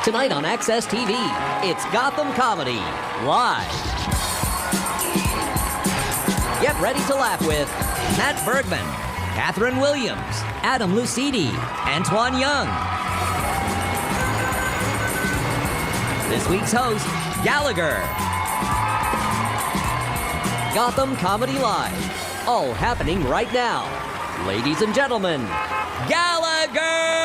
Tonight on Access TV, it's Gotham Comedy Live. Get ready to laugh with Matt Bergman, Catherine Williams, Adam Lucidi, Antoine Young. This week's host, Gallagher. Gotham Comedy Live, all happening right now. Ladies and gentlemen, Gallagher!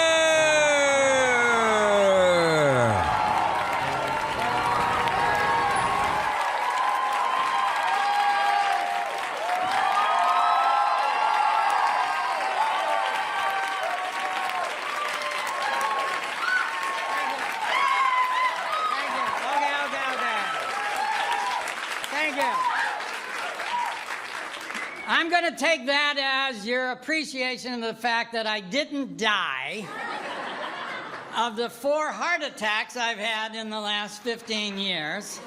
I'm going to take that as your appreciation of the fact that I didn't die of the 4 heart attacks I've had in the last 15 years.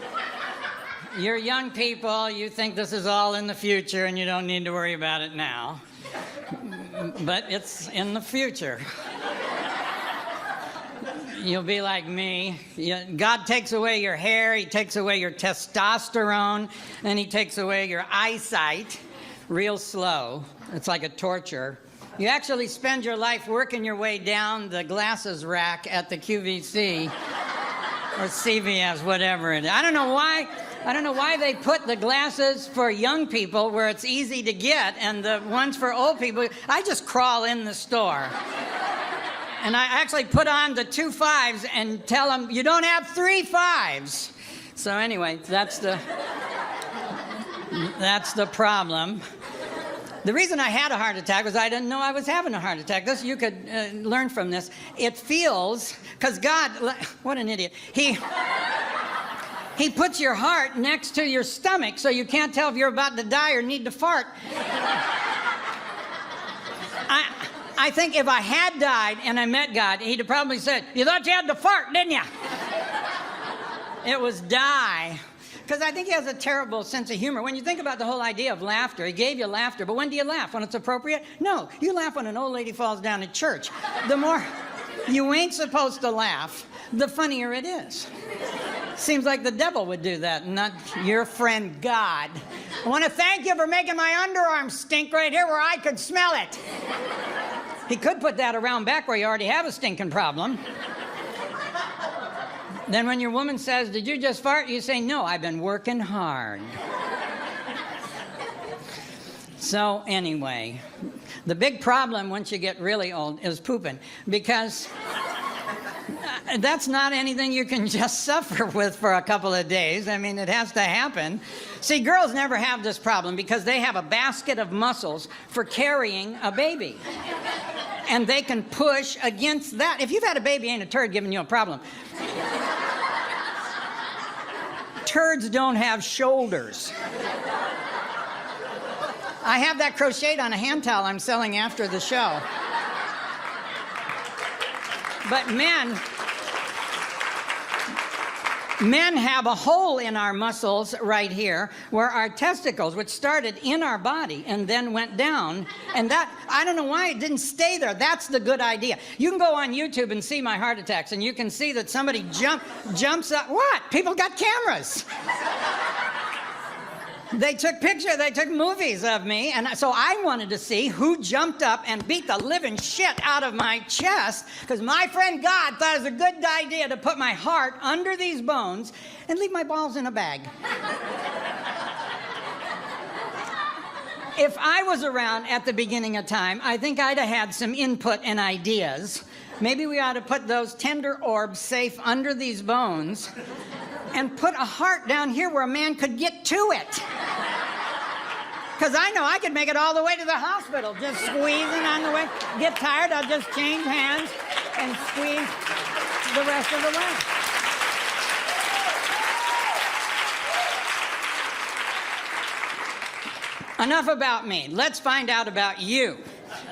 You're young people, you think this is all in the future and you don't need to worry about it now. But it's in the future. You'll be like me. God takes away your hair, He takes away your testosterone, and He takes away your eyesight. Real slow. It's like a torture. You actually spend your life working your way down the glasses rack at the QVC or CVS, whatever it is. I don't know why they put the glasses for young people where it's easy to get and the ones for old people. I just crawl in the store. And I actually put on the 2 5s and tell them, you don't have 3 5s. So anyway, that's the problem. The reason I had a heart attack was I didn't know I was having a heart attack. You could learn from this. It feels, because God, what an idiot. He puts your heart next to your stomach so you can't tell if you're about to die or need to fart. I think if I had died and I met God, He'd have probably said, you thought you had to fart, didn't you? It was die. Because I think He has a terrible sense of humor. When you think about the whole idea of laughter, He gave you laughter, but when do you laugh? When it's appropriate? No, you laugh when an old lady falls down at church. The more you ain't supposed to laugh, the funnier it is. Seems like the devil would do that, not your friend God. I want to thank you for making my underarms stink right here where I could smell it. He could put that around back where you already have a stinking problem. Then when your woman says, did you just fart? You say, no, I've been working hard. So anyway, the big problem once you get really old is pooping, because that's not anything you can just suffer with for a couple of days. I mean, it has to happen. See, girls never have this problem because they have a basket of muscles for carrying a baby. And they can push against that. If you've had a baby, ain't a turd giving you a problem. Turds don't have shoulders. I have that crocheted on a hand towel I'm selling after the show. But men have a hole in our muscles right here where our testicles, which started in our body and then went down, and that, I don't know why it didn't stay there. That's the good idea. You can go on YouTube and see my heart attacks, and you can see that somebody jumps up. What? People got cameras. They took pictures, they took movies of me, and so I wanted to see who jumped up and beat the living shit out of my chest, because my friend God thought it was a good idea to put my heart under these bones and leave my balls in a bag. If I was around at the beginning of time, I think I'd have had some input and ideas. Maybe we ought to put those tender orbs safe under these bones and put a heart down here where a man could get to it. Because I know I could make it all the way to the hospital, just squeezing on the way. Get tired, I'll just change hands and squeeze the rest of the way. Enough about me. Let's find out about you.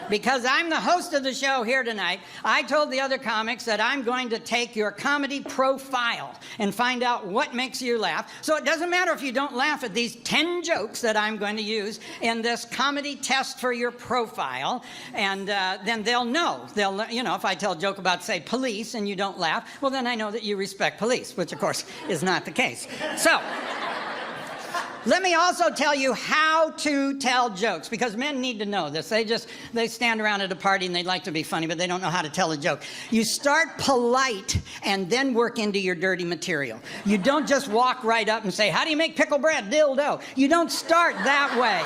Because I'm the host of the show here tonight, I told the other comics that I'm going to take your comedy profile and find out what makes you laugh. So it doesn't matter if you don't laugh at these 10 jokes that I'm going to use in this comedy test for your profile, and then they'll know. You know, if I tell a joke about, say, police and you don't laugh, well, then I know that you respect police, which, of course, is not the case. So, let me also tell you how to tell jokes, because men need to know this. They stand around at a party and they'd like to be funny, but they don't know how to tell a joke. You start polite and then work into your dirty material. You don't just walk right up and say, how do you make pickle bread? Dildo. You don't start that way.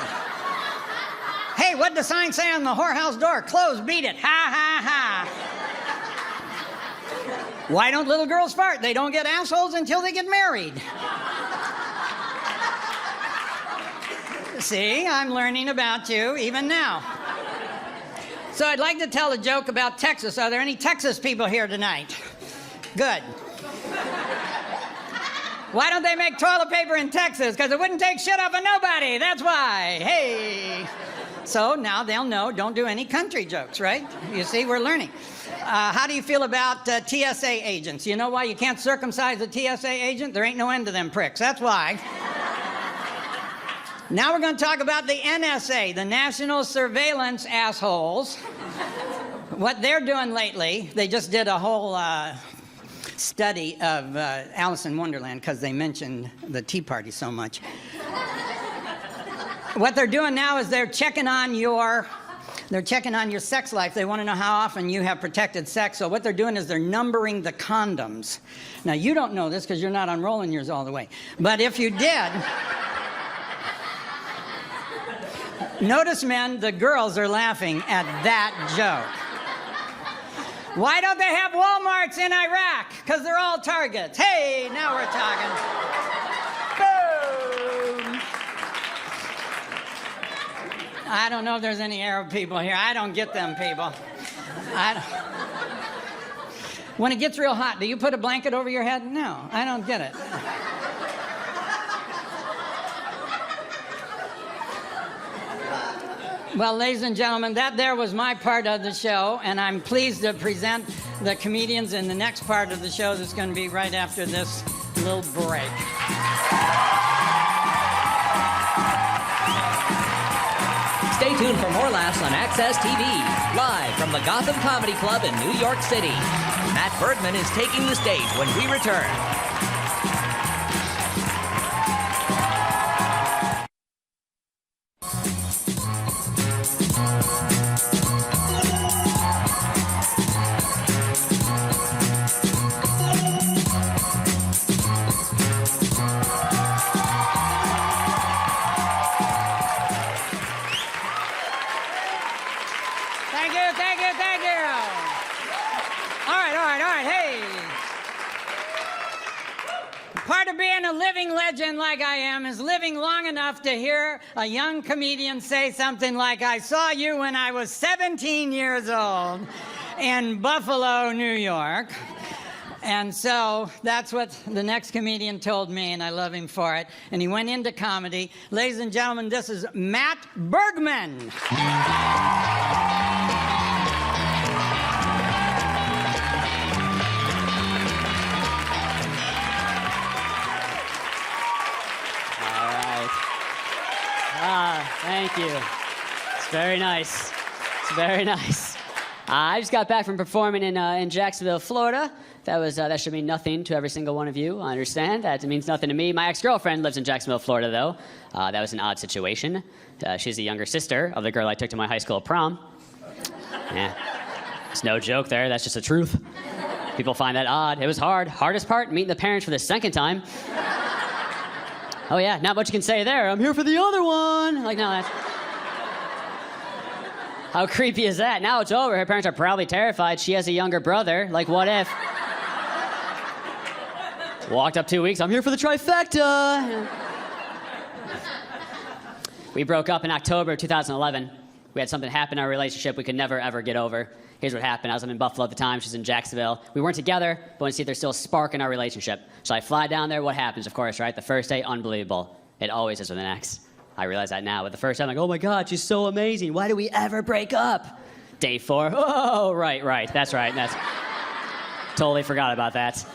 Hey, what'd the sign say on the whorehouse door? Close, beat it. Ha, ha, ha. Why don't little girls fart? They don't get assholes until they get married. See, I'm learning about you even now. So I'd like to tell a joke about Texas. Are there any Texas people here tonight? Good. Why don't they make toilet paper in Texas? Because it wouldn't take shit off of nobody. That's why. Hey. So now they'll know, don't do any country jokes, right? You see, we're learning. How do you feel about TSA agents? You know why you can't circumcise a TSA agent? There ain't no end to them pricks. That's why. Now we're going to talk about the NSA, the National Surveillance Assholes. What they're doing lately, they just did a whole study of Alice in Wonderland because they mentioned the Tea Party so much. What they're doing now is they're checking on your sex life. They want to know how often you have protected sex. So what they're doing is they're numbering the condoms. Now, you don't know this because you're not unrolling yours all the way. But if you did... Notice, men, the girls are laughing at that joke. Why don't they have Walmarts in Iraq? Because they're all targets. Hey, now we're talking. Boom. I don't know if there's any Arab people here. I don't get them people. When it gets real hot, do you put a blanket over your head? No, I don't get it. Well, ladies and gentlemen, that there was my part of the show, and I'm pleased to present the comedians in the next part of the show that's going to be right after this little break. Stay tuned for more laughs on Access TV, live from the Gotham Comedy Club in New York City. Matt Bergman is taking the stage when we return. Thank you. All right, hey. Part of being a living legend like I am is living long enough to hear a young comedian say something like, I saw you when I was 17 years old in Buffalo, New York. And so that's what the next comedian told me, and I love him for it. And he went into comedy. Ladies and gentlemen, this is Matt Bergman. Thank you. It's very nice. It's very nice. I just got back from performing in Jacksonville, Florida. That should mean nothing to every single one of you. I understand. That means nothing to me. My ex-girlfriend lives in Jacksonville, Florida, though. That was an odd situation. She's the younger sister of the girl I took to my high school prom. Yeah. It's no joke there. That's just the truth. People find that odd. It was hard. Hardest part, meeting the parents for the second time. Oh, yeah, not much you can say there. I'm here for the other one. Like, no, that's... How creepy is that? Now it's over. Her parents are probably terrified. She has a younger brother. Like, what if? Walked up 2 weeks. I'm here for the trifecta. We broke up in October 2011. We had something happen in our relationship we could never, ever get over. Here's what happened. I was in Buffalo at the time. She's in Jacksonville. We weren't together, but I want to see if there's still a spark in our relationship. So I fly down there. What happens, of course, right? The first day, unbelievable. It always is with an ex. I realize that now. But the first time, I'm like, oh, my God, she's so amazing. Why do we ever break up? Day 4. Oh, right. That's right. That's totally forgot about that.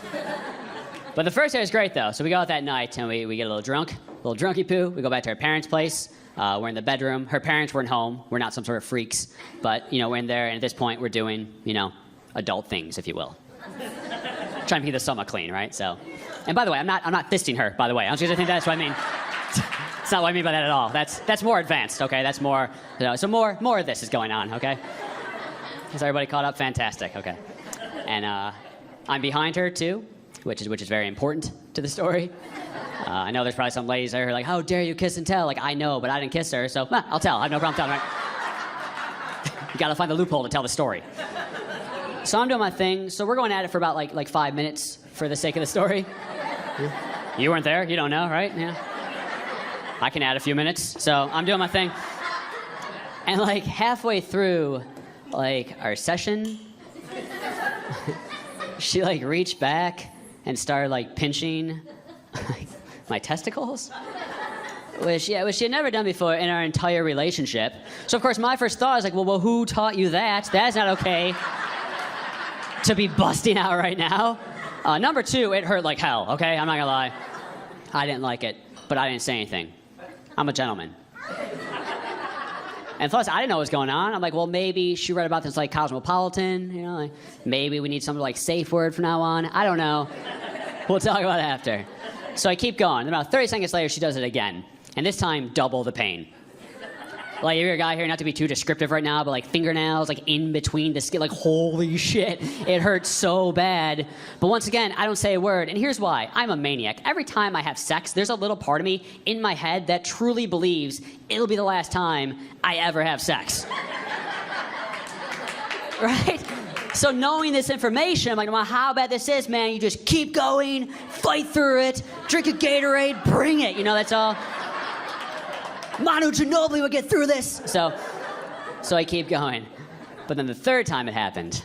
But the first day was great, though. So we go out that night, and we get a little drunk, a little drunky poo. We go back to our parents' place. We're in the bedroom. Her parents weren't home. We're not some sort of freaks. But, we're in there, and at this point, we're doing, adult things, if you will. Trying to keep the stomach clean, right? So, and by the way, I'm not fisting her, by the way. I was just think that's what I mean. It's not what I mean by that at all. That's more advanced, okay? That's more, so more of this is going on, okay? Is everybody caught up? Fantastic, okay. And I'm behind her, too, which is very important to the story. I know there's probably some ladies there who are like, how dare you kiss and tell? Like, I know, but I didn't kiss her, so I'll tell. I have no problem telling, right? You gotta find the loophole to tell the story. So I'm doing my thing. So we're going at it for about like 5 minutes for the sake of the story. You weren't there. You don't know, right? Yeah. I can add a few minutes. So I'm doing my thing. And like halfway through like our session, she like reached back and started like pinching my testicles. Which she had never done before in our entire relationship. So of course my first thought is like, well, who taught you that? That's not okay to be busting out right now. Number 2, it hurt like hell, okay? I'm not gonna lie. I didn't like it, but I didn't say anything. I'm a gentleman. And plus, I didn't know what was going on. I'm like, well, maybe she read about this like Cosmopolitan, like maybe we need some like safe word from now on. I don't know. We'll talk about it after. So I keep going. And about 30 seconds later, she does it again. And this time, double the pain. Like, if you're a guy here, not to be too descriptive right now, but like fingernails, like in between the skin, like holy shit, it hurts so bad. But once again, I don't say a word, and here's why. I'm a maniac. Every time I have sex, there's a little part of me in my head that truly believes it'll be the last time I ever have sex. Right? So knowing this information, I'm like, no matter how bad this is, man, you just keep going, fight through it, drink a Gatorade, bring it. That's all. Manu Ginobili would get through this. So I keep going. But then the third time it happened,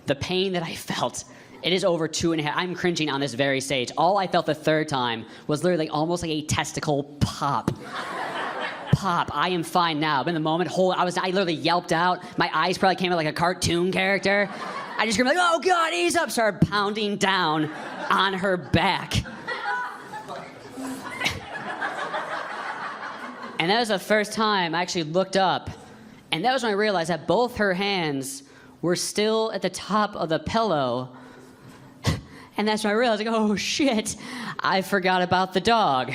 the pain that I felt, it is over 2.5. I'm cringing on this very stage. All I felt the third time was literally almost like a testicle pop. Pop. I am fine now. But in the moment, I literally yelped out. My eyes probably came out like a cartoon character. I just screamed like, oh God, ease up. Started pounding down on her back. And that was the first time I actually looked up. And that was when I realized that both her hands were still at the top of the pillow. And that's when I realized, like, oh shit, I forgot about the dog.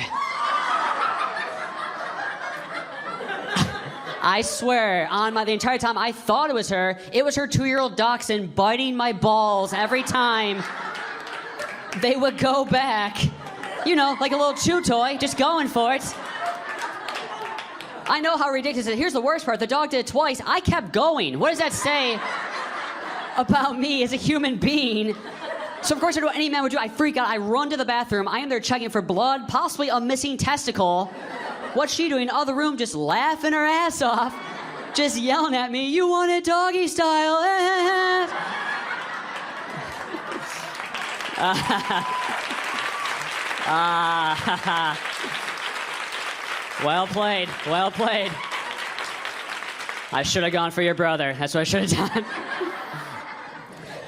I swear, the entire time I thought it was her 2-year-old dachshund biting my balls every time they would go back. Like a little chew toy, just going for it. I know how ridiculous it is. Here's the worst part. The dog did it twice. I kept going. What does that say about me as a human being? So, of course, I do what any man would do. I freak out. I run to the bathroom. I am there checking for blood, possibly a missing testicle. What's she doing? In the other room, just laughing her ass off, just yelling at me, you want it doggy style. Well played. Well played. I should have gone for your brother. That's what I should have done.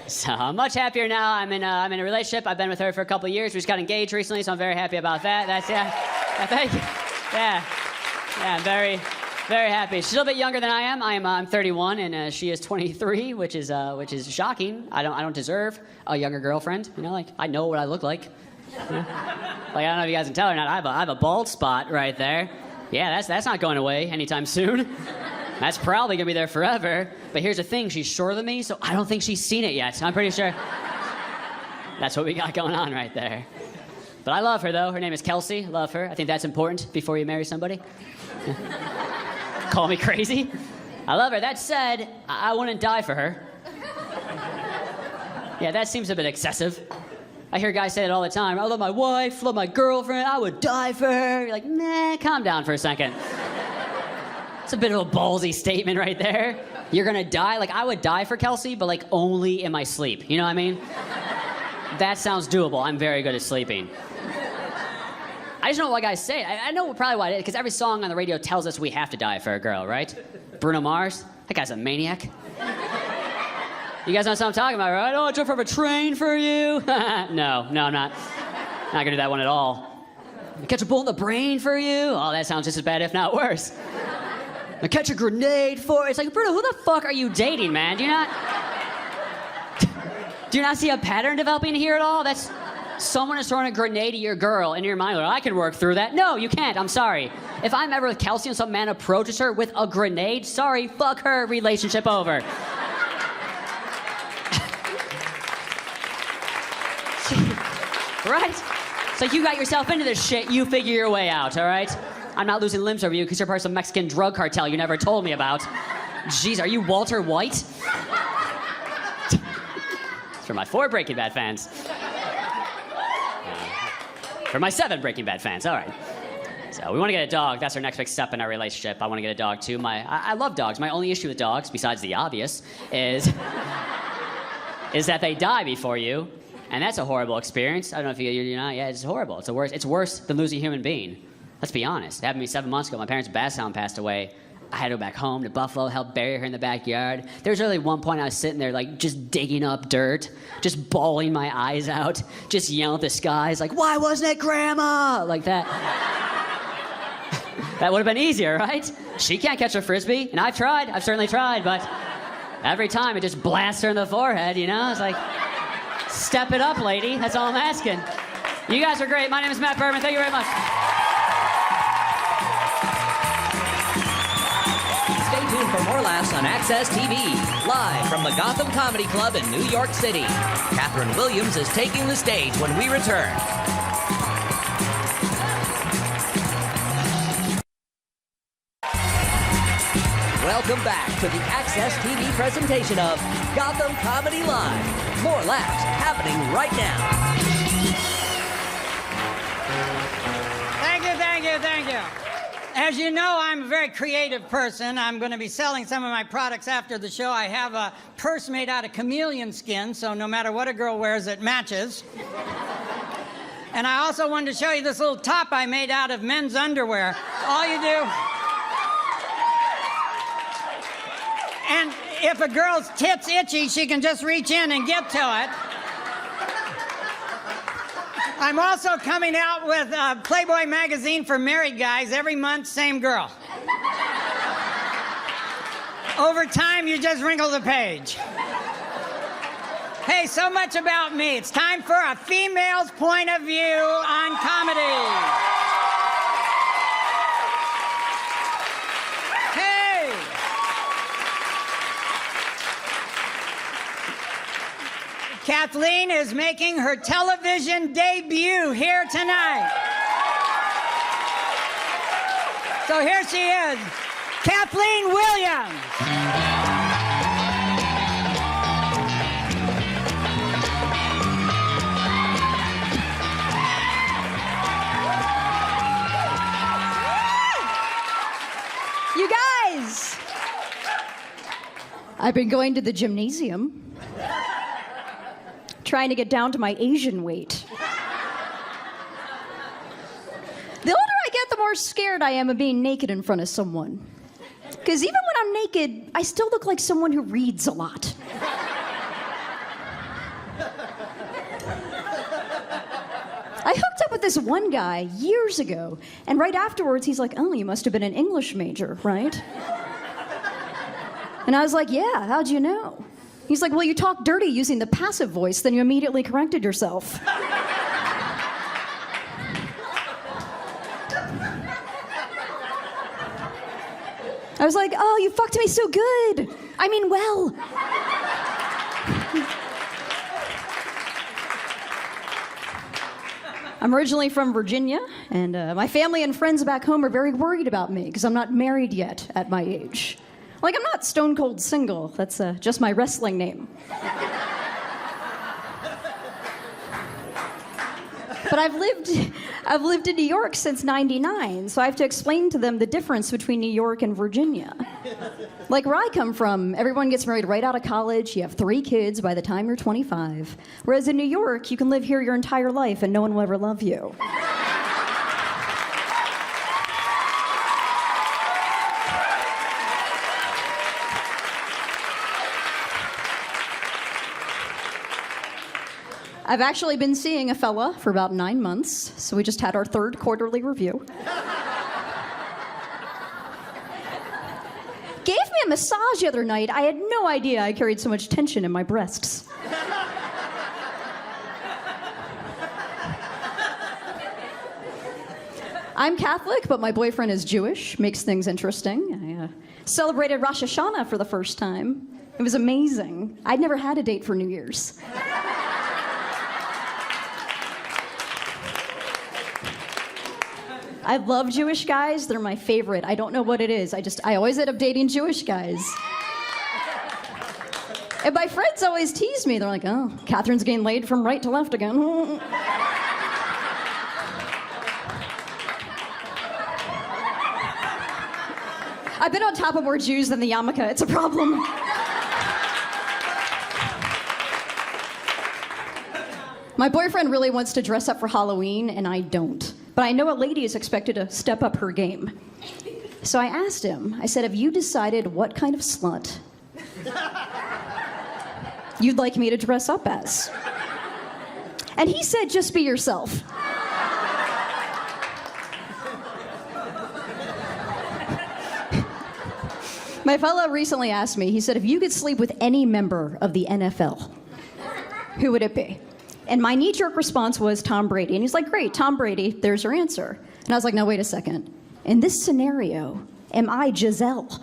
So I'm much happier now. I'm in a relationship. I've been with her for a couple of years. We just got engaged recently, so I'm very happy about that. Thank you. Yeah, I'm very, very happy. She's a little bit younger than I am. I'm 31, and she is 23, which is shocking. I don't deserve a younger girlfriend. I know what I look like. Like, I don't know if you guys can tell or not. I have a bald spot right there. Yeah, that's not going away anytime soon. That's probably gonna be there forever. But here's the thing, she's shorter than me, so I don't think she's seen it yet. I'm pretty sure that's what we got going on right there. But I love her, though. Her name is Kelsey. Love her. I think that's important before you marry somebody. Call me crazy. I love her. That said, I wouldn't die for her. Yeah, that seems a bit excessive. I hear guys say it all the time. I love my wife, love my girlfriend, I would die for her. You're like, nah, calm down for a second. It's a bit of a ballsy statement right there. You're gonna die? Like, I would die for Kelsey, but like only in my sleep. You know what I mean? That sounds doable. I'm very good at sleeping. I just don't know why guys say it. I know probably why it is, because every song on the radio tells us we have to die for a girl, right? Bruno Mars, that guy's a maniac. You guys know what I'm talking about, right? Oh, I jump from a train for you. No, I'm not. Not gonna do that one at all. Catch a bullet in the brain for you. Oh, that sounds just as bad, if not worse. Catch a grenade for. It's like, Bruno, who the fuck are you dating, man? Do you not see a pattern developing here at all? That's someone is throwing a grenade at your girl, and in your mind, like, I can work through that. No, you can't. I'm sorry. If I'm ever with Kelsey and some man approaches her with a grenade, sorry, fuck her, relationship over. Right? So you got yourself into this shit, you figure your way out, all right? I'm not losing limbs over you because you're part of some Mexican drug cartel you never told me about. Jeez, are you Walter White? It's for my 4 Breaking Bad fans. For my 7 Breaking Bad fans, all right. So we want to get a dog. That's our next big step in our relationship. I want to get a dog too. I love dogs. My only issue with dogs, besides the obvious, is that they die before you. And that's a horrible experience. I don't know if you're not. Yeah, it's horrible. It's worse than losing a human being. Let's be honest. It happened to me 7 months ago. My parents' basset hound passed away. I had to go back home to Buffalo, help bury her in the backyard. There was really one point I was sitting there, like, just digging up dirt, just bawling my eyes out, just yelling at the skies, like, why wasn't it Grandma? Like that. That would have been easier, right? She can't catch a Frisbee, and I've certainly tried, but every time it just blasts her in the forehead, you know? It's like, step it up, lady. That's all I'm asking. You guys are great. My name is Matt Bergman. Thank you very much. Stay tuned for more laughs on Access TV, live from the Gotham Comedy Club in New York City. Catherine Williams is taking the stage when we return. Welcome back to the Access TV presentation of Gotham Comedy Live. More laughs happening right now. Thank you. As you know, I'm a very creative person. I'm going to be selling some of my products after the show. I have a purse made out of chameleon skin, so no matter what a girl wears, it matches. And I also wanted to show you this little top I made out of men's underwear. All you do... And if a girl's tit's itchy, she can just reach in and get to it. I'm also coming out with a Playboy magazine for married guys every month, same girl. Over time, you just wrinkle the page. Hey, so much about me. It's time for a female's point of view on comedy. Kathleen is making her television debut here tonight. So here she is, Kathleen Williams. You guys, I've been going to the gymnasium. Trying to get down to my Asian weight. The older I get, the more scared I am of being naked in front of someone. Because even when I'm naked, I still look like someone who reads a lot. I hooked up with this one guy years ago, and right afterwards, he's like, oh, you must have been an English major, right? And I was like, yeah, how'd you know? He's like, well, you talk dirty using the passive voice, then you immediately corrected yourself. I was like, oh, you fucked me so good. I mean, well. I'm originally from Virginia, and my family and friends back home are very worried about me because I'm not married yet at my age. Like, I'm not stone cold single. That's just my wrestling name. But I've lived in New York since '99, so I have to explain to them the difference between New York and Virginia. Like, where I come from, everyone gets married right out of college. You have 3 kids by the time you're 25. Whereas in New York, you can live here your entire life and no one will ever love you. I've actually been seeing a fella for about 9 months, so we just had our 3rd quarterly review. Gave me a massage the other night. I had no idea I carried so much tension in my breasts. I'm Catholic, but my boyfriend is Jewish. Makes things interesting. I celebrated Rosh Hashanah for the first time. It was amazing. I'd never had a date for New Year's. I love Jewish guys. They're my favorite. I don't know what it is. I always end up dating Jewish guys. And my friends always tease me. They're like, oh, Catherine's getting laid from right to left again. I've been on top of more Jews than the yarmulke. It's a problem. My boyfriend really wants to dress up for Halloween, and I don't. But I know a lady is expected to step up her game. So I asked him, I said, have you decided what kind of slut you'd like me to dress up as? And he said, just be yourself. My fellow recently asked me, he said, if you could sleep with any member of the NFL, who would it be? And my knee-jerk response was Tom Brady. And he's like, great, Tom Brady, there's your answer. And I was like, no, wait a second. In this scenario, am I Giselle?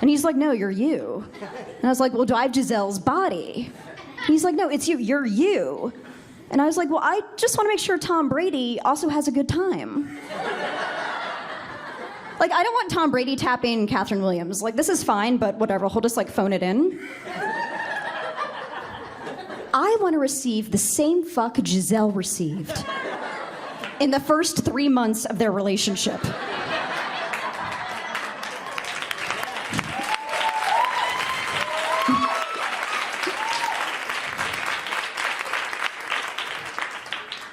And he's like, no, you're you. And I was like, well, do I have Giselle's body? And he's like, no, it's you, you're you. And I was like, well, I just want to make sure Tom Brady also has a good time. Like, I don't want Tom Brady tapping Catherine Williams. Like, this is fine, but whatever, he'll just, like, phone it in. I want to receive the same fuck Giselle received in the first 3 months of their relationship.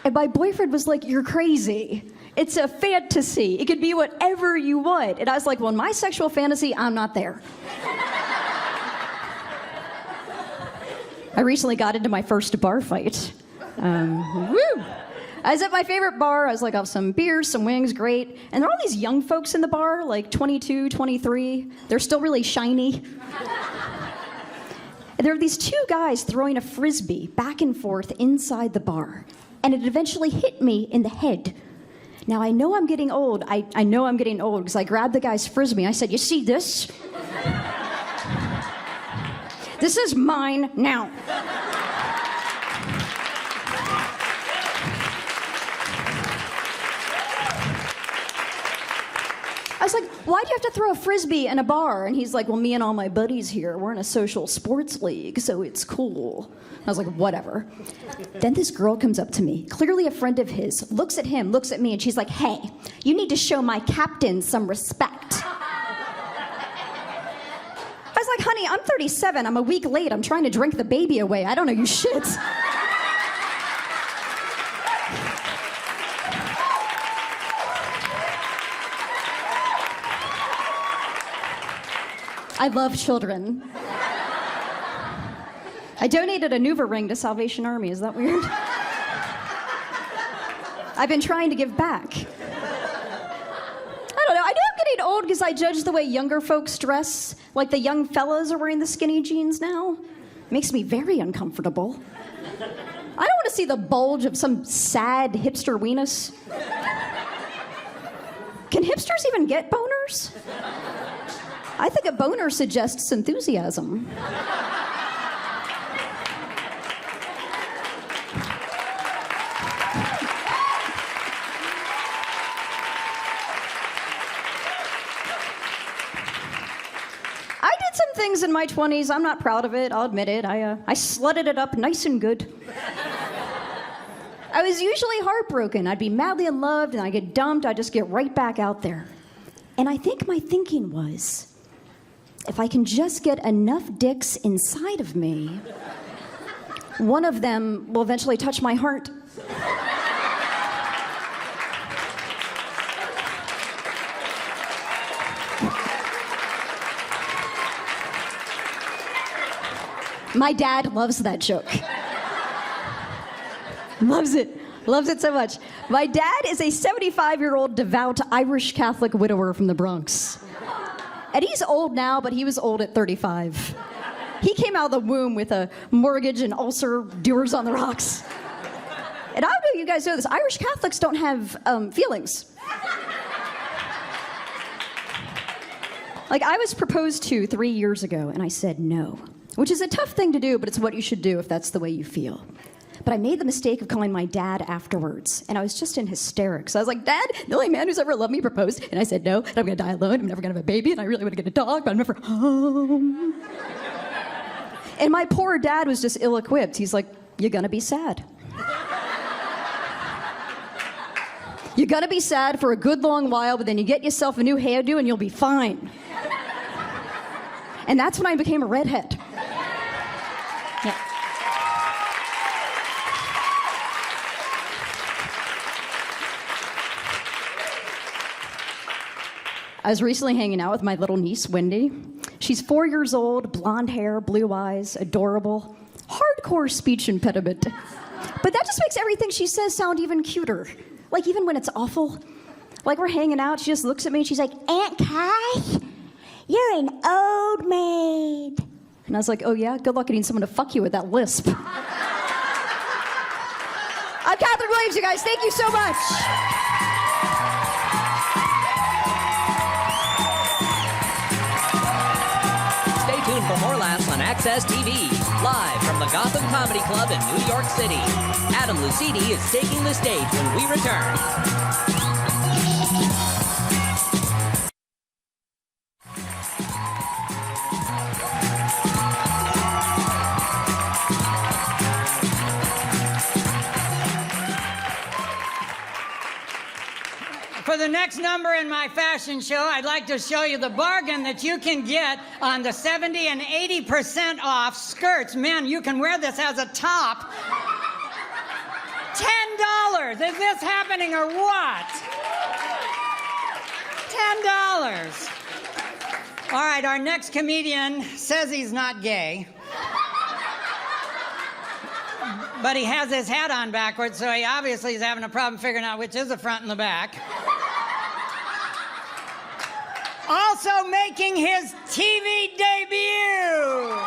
And my boyfriend was like, you're crazy. It's a fantasy. It could be whatever you want. And I was like, well, in my sexual fantasy, I'm not there. I recently got into my first bar fight. Woo! I was at my favorite bar. I was like, I'll have some beers, some wings, great. And there are all these young folks in the bar, like 22, 23. They're still really shiny. And there are these 2 guys throwing a frisbee back and forth inside the bar. And it eventually hit me in the head. Now, I know I'm getting old. I know I'm getting old because I grabbed the guy's frisbee. I said, you see this? This is mine now. I was like, why do you have to throw a frisbee in a bar? And he's like, well, me and all my buddies here, we're in a social sports league, so it's cool. I was like, whatever. Then this girl comes up to me, clearly a friend of his, looks at him, looks at me, and she's like, hey, you need to show my captain some respect. I was like, honey, I'm 37. I'm a week late. I'm trying to drink the baby away. I don't know you shit. I love children. I donated a Nuva ring to Salvation Army. Is that weird? I've been trying to give back. I don't know. I know I'm getting old because I judge the way younger folks dress. Like the young fellas are wearing the skinny jeans now. Makes me very uncomfortable. I don't want to see the bulge of some sad hipster weenus. Can hipsters even get boners? I think a boner suggests enthusiasm. I did some things in my 20s. I'm not proud of it. I'll admit it. I slutted it up nice and good. I was usually heartbroken. I'd be madly in love, and I'd get dumped. I'd just get right back out there. And I think my thinking was, if I can just get enough dicks inside of me, one of them will eventually touch my heart. My dad loves that joke. Loves it. Loves it so much. My dad is a 75-year-old devout Irish Catholic widower from the Bronx. And he's old now, but he was old at 35. He came out of the womb with a mortgage and ulcer, doers on the rocks. And I don't know if you guys know this, Irish Catholics don't have feelings. Like, I was proposed to 3 years ago, and I said no, which is a tough thing to do, but it's what you should do if that's the way you feel. But I made the mistake of calling my dad afterwards, and I was just in hysterics. I was like, Dad, the only man who's ever loved me proposed, and I said no, and I'm gonna die alone, I'm never gonna have a baby, and I really wanna get a dog, but I'm never home. And my poor dad was just ill-equipped. He's like, you're gonna be sad. You're gonna be sad for a good long while, but then you get yourself a new hairdo and you'll be fine. And that's when I became a redhead. Yeah. I was recently hanging out with my little niece, Wendy. She's 4 years old, blonde hair, blue eyes, adorable, hardcore speech impediment. But that just makes everything she says sound even cuter. Like, even when it's awful. Like, we're hanging out, she just looks at me and she's like, Aunt Kath, you're an old maid. And I was like, oh yeah? Good luck getting someone to fuck you with that lisp. I'm Catherine Williams, you guys. Thank you so much. Stay tuned for more laughs on Access TV, live from the Gotham Comedy Club in New York City. Adam Lucidi is taking the stage when we return. For the next number in my fashion show, I'd like to show you the bargain that you can get on the 70 and 80% off skirts. Man, you can wear this as a top. $10. Is this happening or what? $10. All right, our next comedian says he's not gay. But he has his hat on backwards, so he obviously is having a problem figuring out which is the front and the back. Also making his TV debut.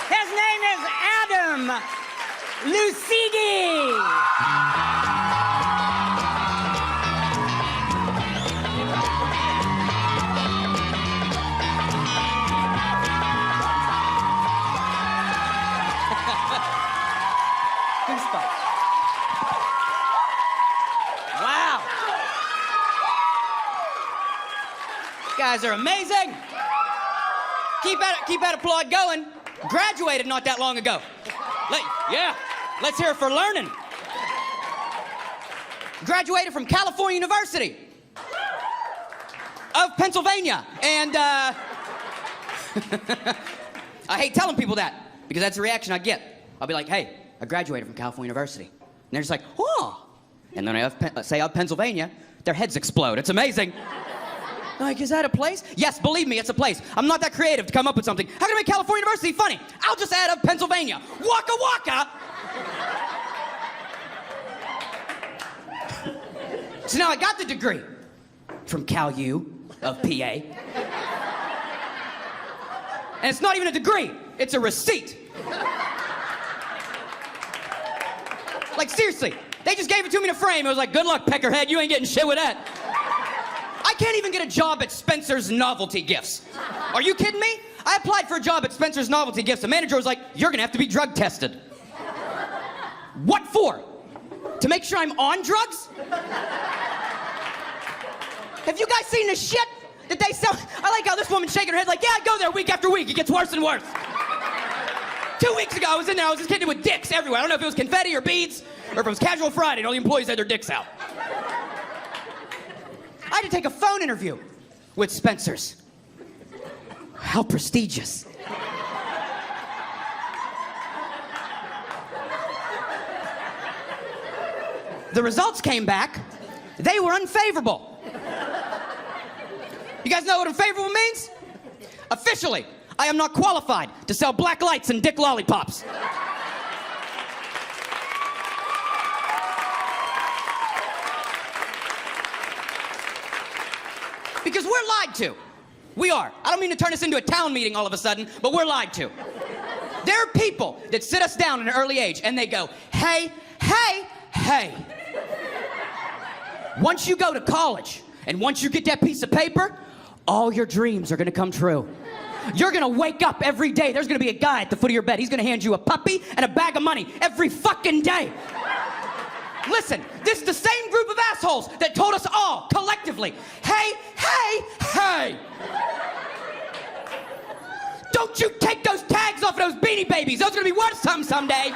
His name is Adam Lucidi. Wow. You guys are amazing. Keep that applaud going. Graduated not that long ago. Let's hear it for learning. Graduated from California University of Pennsylvania. And I hate telling people that because that's the reaction I get. I'll be like, hey, I graduated from California University. And they're just like, oh. And then I say of Pennsylvania, their heads explode. It's amazing. Like, is that a place? Yes, believe me, it's a place. I'm not that creative to come up with something. How can I make California University funny? I'll just add up Pennsylvania. Waka waka! So now I got the degree from Cal U of PA. And it's not even a degree, it's a receipt. Like, seriously, they just gave it to me in a frame. It was like, good luck, peckerhead, you ain't getting shit with that. I can't even get a job at Spencer's Novelty Gifts. Are you kidding me? I applied for a job at Spencer's Novelty Gifts. The manager was like, you're gonna have to be drug tested. What for? To make sure I'm on drugs? Have you guys seen the shit that they sell? I like how this woman's shaking her head like, yeah, I go there week after week. It gets worse and worse. 2 weeks ago, I was in there, I was just hitting with dicks everywhere. I don't know if it was confetti or beads, or if it was Casual Friday and all the employees had their dicks out. I had to take a phone interview with Spencer's. How prestigious. The results came back. They were unfavorable. You guys know what unfavorable means? Officially, I am not qualified to sell black lights and dick lollipops. Because we're lied to. We are. I don't mean to turn this into a town meeting all of a sudden, but we're lied to. There are people that sit us down at an early age and they go, hey, hey, hey. Once you go to college and once you get that piece of paper, all your dreams are gonna come true. You're gonna wake up every day. There's gonna be a guy at the foot of your bed. He's gonna hand you a puppy and a bag of money every fucking day. Listen, this is the same group of assholes that told us all, collectively, hey, hey, hey. Don't you take those tags off of those Beanie Babies. Those are gonna be worth something someday.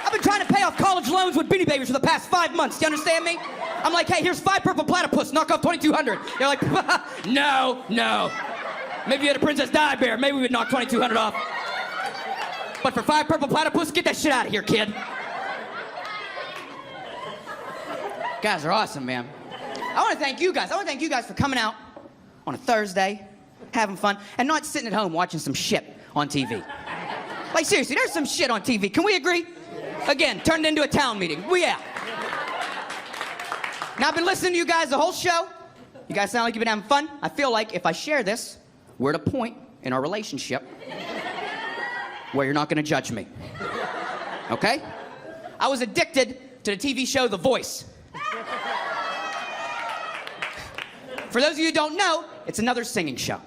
I've been trying to pay off college loans with Beanie Babies for the past 5 months. Do you understand me? I'm like, hey, here's 5 purple platypus. Knock off 2,200. They're like, no, no. Maybe you had a Princess Di Bear. Maybe we would knock 2,200 off. But for 5 purple platypus, get that shit out of here, kid. Guys are awesome, man. I want to thank you guys. I want to thank you guys for coming out on a Thursday, having fun, and not sitting at home watching some shit on TV. Like, seriously, there's some shit on TV. Can we agree? Again, turned into a town meeting. We out. Now, I've been listening to you guys the whole show. You guys sound like you've been having fun. I feel like if I share this, we're at a point in our relationship where you're not going to judge me. Okay? I was addicted to the TV show The Voice. For those of you who don't know, it's another singing show.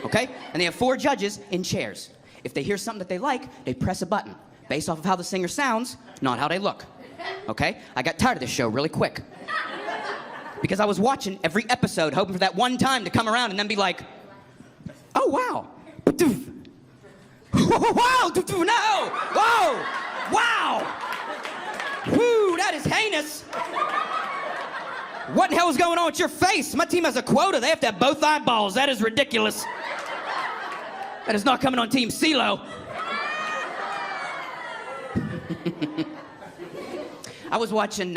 Okay? And they have 4 judges in chairs. If they hear something that they like, they press a button based off of how the singer sounds, not how they look. Okay? I got tired of this show really quick. Because I was watching every episode hoping for that one time to come around and then be like, oh, wow. Wow, no. Whoa, wow. Whew, that is heinous. What the hell is going on with your face? My team has a quota. They have to have both eyeballs. That is ridiculous. That is not coming on Team CeeLo. I was watching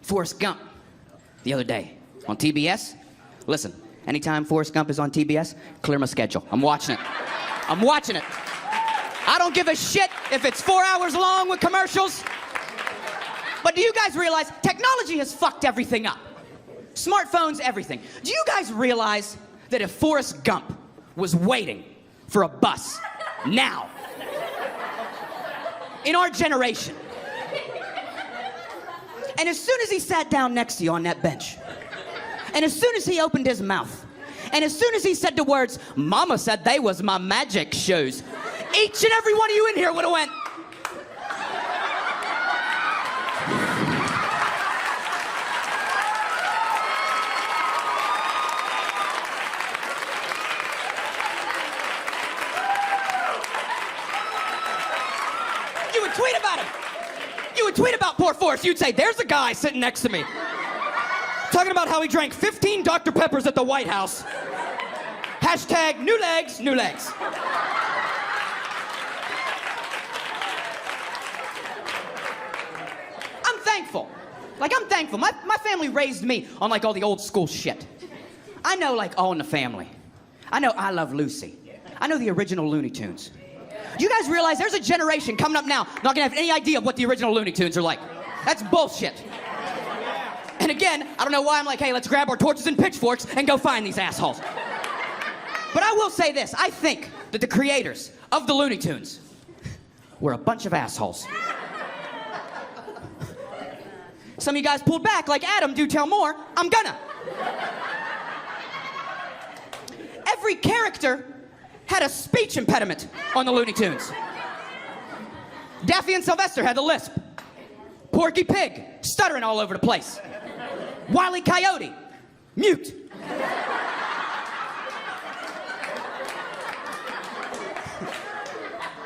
Forrest Gump the other day on TBS. Listen, anytime Forrest Gump is on TBS, clear my schedule. I'm watching it. I'm watching it. I don't give a shit if it's 4 hours long with commercials. But do you guys realize technology has fucked everything up? Smartphones, everything. Do you guys realize that if Forrest Gump was waiting for a bus now, in our generation, and as soon as he sat down next to you on that bench, and as soon as he opened his mouth, and as soon as he said the words, "Mama said they was my magic shoes," each and every one of you in here would have went, you would tweet about him. You would tweet about poor Forrest. You'd say, there's a guy sitting next to me talking about how he drank 15 Dr. Peppers at the White House. Hashtag new legs, new legs. I'm thankful. Like, I'm thankful. My family raised me on, like, all the old school shit. I know, like, All in the Family. I know I Love Lucy. I know the original Looney Tunes. Do you guys realize there's a generation coming up now not gonna have any idea of what the original Looney Tunes are like? That's bullshit. And again, I don't know why I'm like, hey, let's grab our torches and pitchforks and go find these assholes. But I will say this, I think that the creators of the Looney Tunes were a bunch of assholes. Some of you guys pulled back like Adam, do tell more, I'm gonna. Every character had a speech impediment on the Looney Tunes. Daffy and Sylvester had the lisp. Porky Pig, stuttering all over the place. Wile E. Coyote, mute.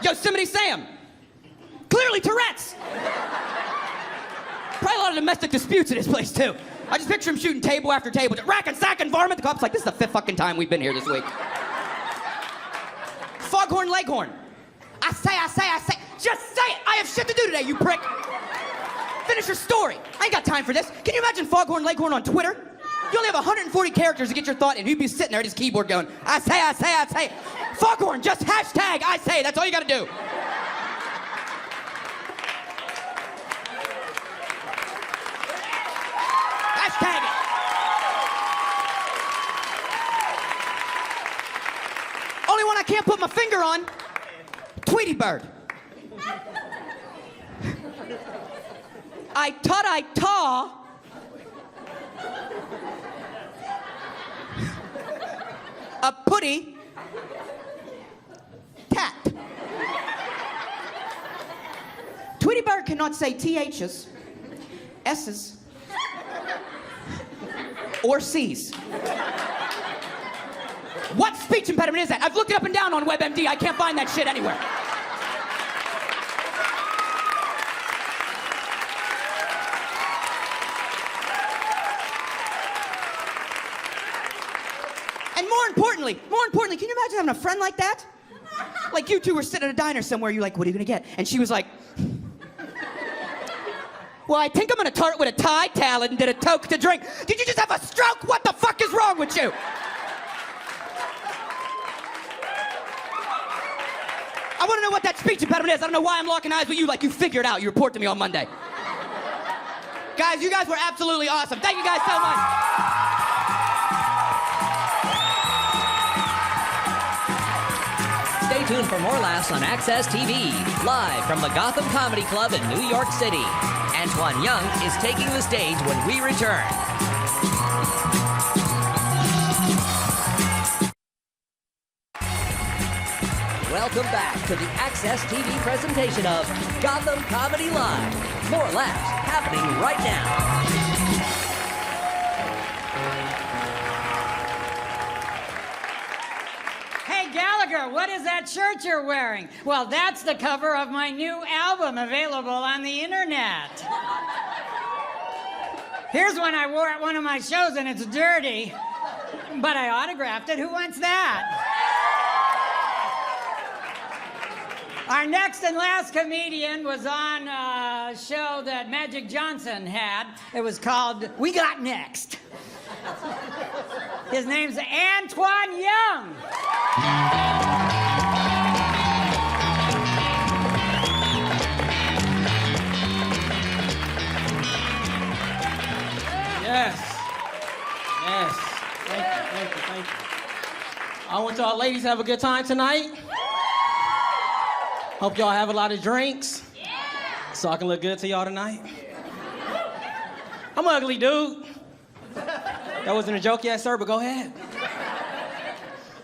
Yosemite Sam, clearly Tourette's. Probably a lot of domestic disputes in his place, too. I just picture him shooting table after table, just racking, sacking, varmint. The cop's like, this is the 5th fucking time we've been here this week. Foghorn Leghorn. I say, just say it. I have shit to do today, you prick. Finish your story. I ain't got time for this. Can you imagine Foghorn Leghorn on Twitter? You only have 140 characters to get your thought in. He'd be sitting there at his keyboard going, I say. Foghorn, just hashtag I say. That's all you gotta do. Hashtag it. Only one I can't put my finger on, Tweety Bird. I taw. A putty tat. Tweety Bird cannot say THs, S's, or C's. What speech impediment is that? I've looked it up and down on WebMD. I can't find that shit anywhere. And more importantly, can you imagine having a friend like that? Like you two were sitting at a diner somewhere, you're like, what are you gonna get? And she was like, well, I think I'm gonna start with a Tide towel and did a toke to drink. Did you just have a stroke? What the fuck is wrong with you? I wanna know what that speech impediment is. I don't know why I'm locking eyes with you like you figured out. You report to me on Monday. Guys, you guys were absolutely awesome. Thank you guys so much. Stay tuned for more laughs on Access TV, live from the Gotham Comedy Club in New York City. Antoine Young is taking the stage when we return. Welcome back to the Access TV presentation of Gotham Comedy Live. More laughs happening right now. Gallagher, what is that shirt you're wearing? Well, that's the cover of my new album available on the internet. Here's one I wore at one of my shows and it's dirty, but I autographed it. Who wants that? Our next and last comedian was on a show that Magic Johnson had. It was called We Got Next. His name's Antoine Young. Yes. Thank you. I want y'all ladies have a good time tonight. Hope y'all have a lot of drinks. So I can look good to y'all tonight. I'm an ugly dude. That wasn't a joke yet, sir, but go ahead.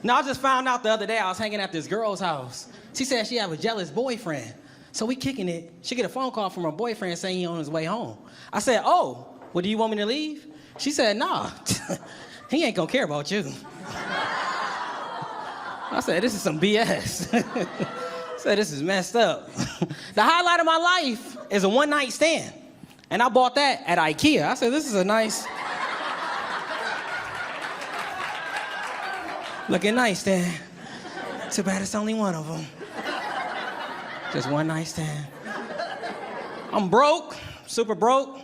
No, I just found out the other day I was hanging at this girl's house. She said she have a jealous boyfriend. So we kicking it. She get a phone call from her boyfriend saying he on his way home. I said, oh, well, do you want me to leave? She said, nah, he ain't gonna care about you. I said, this is some BS. I said, this is messed up. The highlight of my life is a one-night stand. And I bought that at IKEA. I said, this is a nice... looking nice stand. Too bad it's only one of them. Just one night stand. I'm broke, super broke.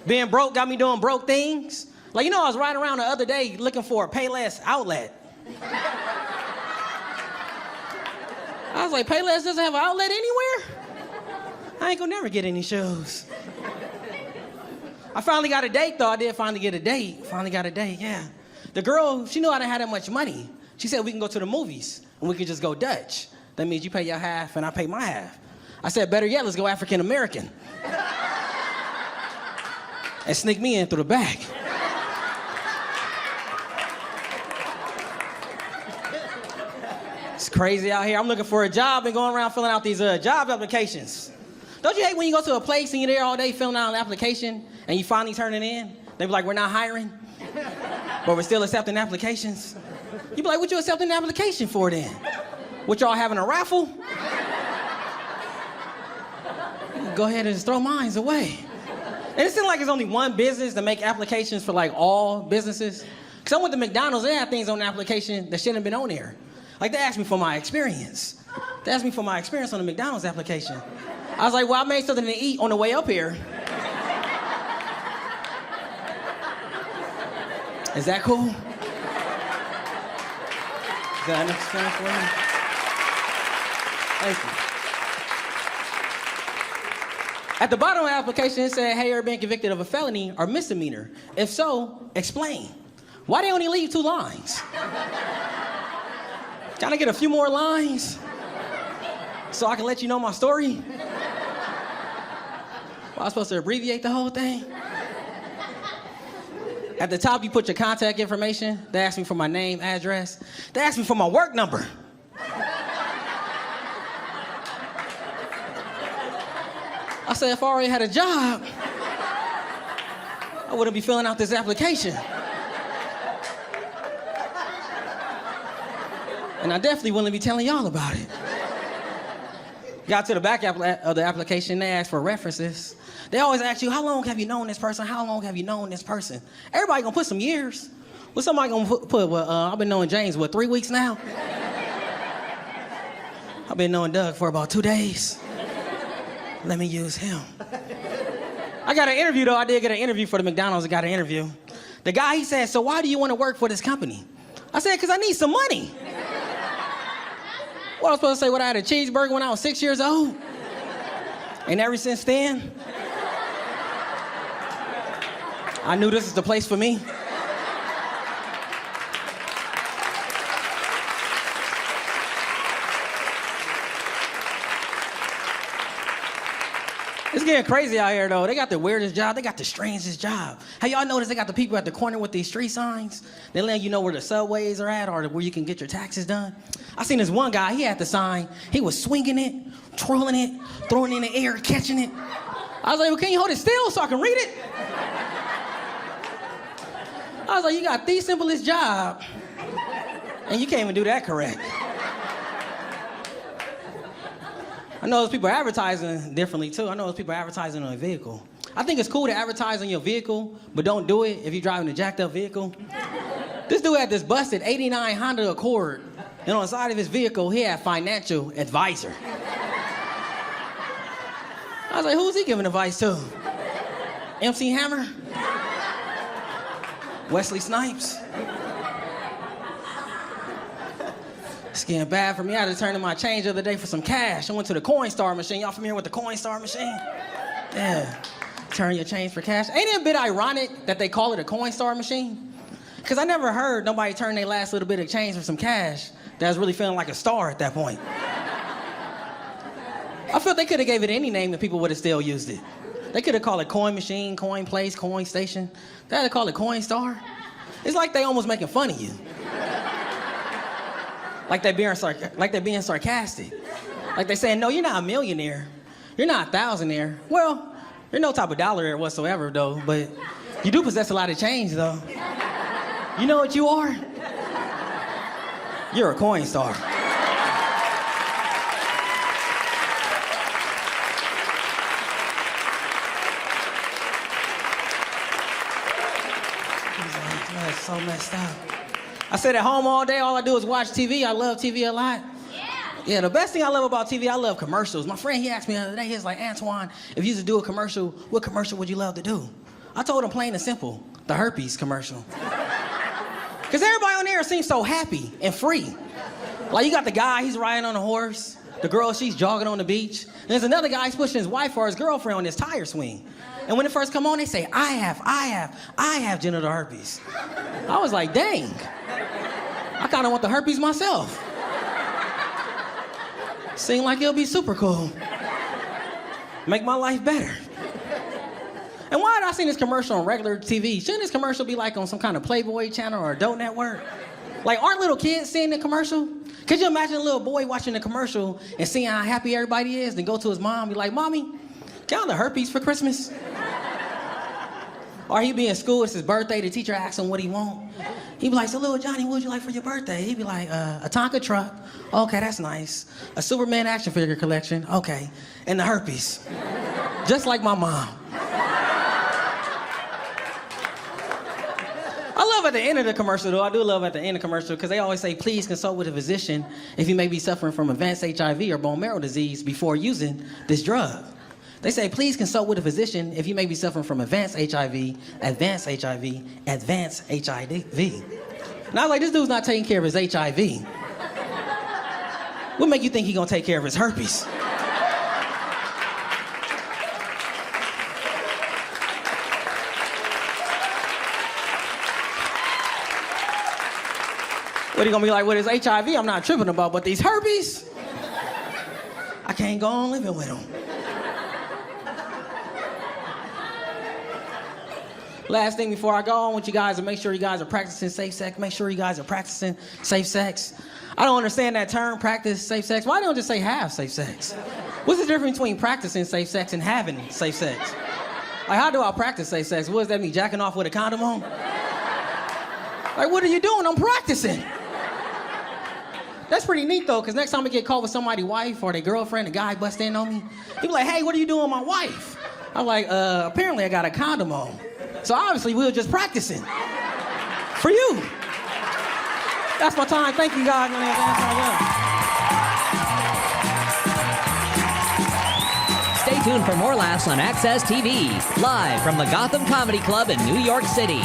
Being broke got me doing broke things. Like, you know, I was riding around the other day looking for a Payless outlet. I was like, Payless doesn't have an outlet anywhere? I ain't gonna never get any shoes. I finally got a date, though. I did finally get a date. Finally got a date, yeah. The girl, she knew I didn't have that much money. She said we can go to the movies and we could just go Dutch. That means you pay your half and I pay my half. I said, better yet, let's go African American. And sneak me in through the back. It's crazy out here. I'm looking for a job and going around filling out these job applications. Don't you hate when you go to a place and you're there all day filling out an application and you finally turn it in? They be like, we're not hiring, but we're still accepting applications. You be like, what you accepting the application for then? What, y'all having a raffle? Go ahead and just throw mines away. And it seems like it's only one business to make applications for like all businesses. Because I went to McDonald's, they had things on the application that shouldn't have been on there. Like they asked me for my experience. They asked me for my experience on the McDonald's application. I was like, well, I made something to eat on the way up here. Is that cool? Is that enough experience for you? Thank you. At the bottom of the application, it said, "Hey, you're being convicted of a felony or misdemeanor. If so, explain." Why they only leave 2 lines? Can I get a few more lines so I can let you know my story? Well, I was supposed to abbreviate the whole thing? At the top, you put your contact information. They asked me for my name, address. They asked me for my work number. I said, if I already had a job, I wouldn't be filling out this application. And I definitely wouldn't be telling y'all about it. Got to the back of the application, they asked for references. They always ask you, how long have you known this person? How long have you known this person? Everybody gonna put some years. What's somebody gonna put well, I've been knowing James, 3 weeks now? I've been knowing Doug for about 2 days. Let me use him. I got an interview though, I did get an interview for the McDonald's, I got an interview. The guy, he said, so why do you wanna work for this company? I said, cause I need some money. What I was supposed to say, I had a cheeseburger when I was 6 years old? And ever since then, I knew this is the place for me. It's getting crazy out here, though. They got the weirdest job. They got the strangest job. Have y'all noticed they got the people at the corner with these street signs? They let you know where the subways are at or where you can get your taxes done. I seen this one guy, he had the sign. He was swinging it, twirling it, throwing it in the air, catching it. I was like, well, can you hold it still so I can read it? I was like, you got the simplest job, and you can't even do that correct. I know those people are advertising differently, too. I know those people are advertising on a vehicle. I think it's cool to advertise on your vehicle, but don't do it if you're driving a jacked up vehicle. This dude had this busted 89 Honda Accord, and on the side of his vehicle, he had financial advisor. I was like, who's he giving advice to? MC Hammer? Wesley Snipes? It's getting bad for me. I had to turn in my change the other day for some cash. I went to the Coinstar machine. Y'all familiar with the Coinstar machine? Yeah. Turn your change for cash. Ain't it a bit ironic that they call it a Coinstar machine? Because I never heard nobody turn their last little bit of change for some cash that was really feeling like a star at that point. I feel they could have gave it any name and people would have still used it. They could have called it Coin Machine, Coin Place, Coin Station. They had to call it Coinstar. It's like they almost making fun of you. Like they being sarcastic. Like they saying, no, you're not a millionaire. You're not a thousandaire. Well, you're no type of dollaraire whatsoever, though, but you do possess a lot of change, though. You know what you are? You're a Coinstar. That's so messed up. I sit at home all day, all I do is watch TV. I love TV a lot. Yeah, the best thing I love about TV, I love commercials. My friend, he asked me the other day, he was like, Antoine, if you used to do a commercial, what commercial would you love to do? I told him plain and simple, the herpes commercial. Because everybody on there seems so happy and free. Like you got the guy, he's riding on a horse. The girl, she's jogging on the beach. And there's another guy, he's pushing his wife or his girlfriend on this tire swing. And when it first come on, they say, I have genital herpes. I was like, dang. I kind of want the herpes myself. Seemed like it'll be super cool. Make my life better. And why had I seen this commercial on regular TV? Shouldn't this commercial be like on some kind of Playboy channel or Adult Network? Like, aren't little kids seeing the commercial? Could you imagine a little boy watching the commercial and seeing how happy everybody is, then go to his mom and be like, Mommy, can I have the herpes for Christmas? Or he'd be in school, it's his birthday, the teacher asks him what he want. He'd be like, so little Johnny, what would you like for your birthday? He'd be like, a Tonka truck. Okay, that's nice. A Superman action figure collection. Okay. And the herpes. Just like my mom. I love at the end of the commercial, though. I do love at the end of the commercial because they always say, please consult with a physician if you may be suffering from advanced HIV or bone marrow disease before using this drug. They say, please consult with a physician if you may be suffering from advanced HIV, advanced HIV, advanced HIV. And I was like, this dude's not taking care of his HIV. What make you think he's gonna take care of his herpes? What, he gonna be like with his HIV? I'm not tripping about, but these herpes, I can't go on living with them. Last thing before I go on with you guys, and make sure you guys are practicing safe sex. Make sure you guys are practicing safe sex. I don't understand that term, practice safe sex. Why don't just say have safe sex? What's the difference between practicing safe sex and having safe sex? Like, how do I practice safe sex? What does that mean, jacking off with a condom on? Like, what are you doing? I'm practicing. That's pretty neat, though, because next time I get caught with somebody's wife or their girlfriend, a guy bust in on me, he be like, hey, what are you doing with my wife? I'm like, apparently I got a condom on. So obviously we were just practicing. For you. That's my time. Thank you, guys. Stay tuned for more laughs on Access TV, live from the Gotham Comedy Club in New York City.